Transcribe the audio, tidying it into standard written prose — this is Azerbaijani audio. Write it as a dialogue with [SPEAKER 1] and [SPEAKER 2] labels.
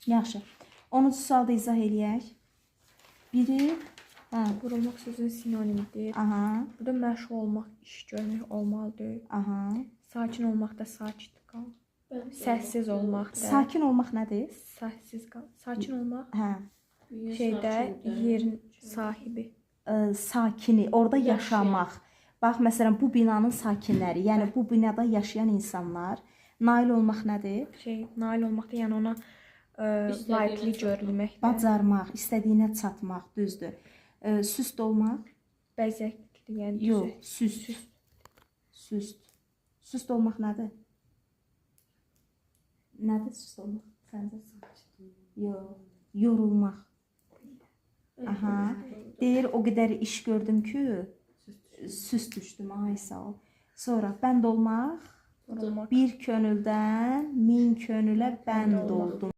[SPEAKER 1] Yaxşı. 10-cu sualda izah eləyək. Biri,
[SPEAKER 2] Vurulmaq sözünün sinonimidir.
[SPEAKER 1] aha,
[SPEAKER 2] Burada məşğul olmaq, iş görmək olmalıdır.
[SPEAKER 1] aha.
[SPEAKER 2] Sakin olmaq da sakit qal. Səssiz olmaq da.
[SPEAKER 1] Sakin olmaq nədir?
[SPEAKER 2] Səssiz qal. Sakin olmaq
[SPEAKER 1] Hə,
[SPEAKER 2] şeydə yerin sahibi.
[SPEAKER 1] sakini, orada yaşamaq. Bax, məsələn, bu binanın sakinləri, yəni bu binada yaşayan insanlar. Nail olmaq nədir?
[SPEAKER 2] Nail olmaq da, yəni ona layiqli görülmək.
[SPEAKER 1] Bacarmaq, istədiyinə çatmaq, düzdür. Süst olmaq?
[SPEAKER 2] Bəzəkli, yəni
[SPEAKER 1] Yox, süst. Süst. Süst olmaq nədir? Nədir süst olmaq? Səncə? Yox, yorulmaq. Aha. Deyir, o qədər iş gördüm ki, süst düşdüm, ay sağ ol. Sonra bənd olmaq,
[SPEAKER 2] Vurulmaq.
[SPEAKER 1] bir könüldən min könülə bənd oldum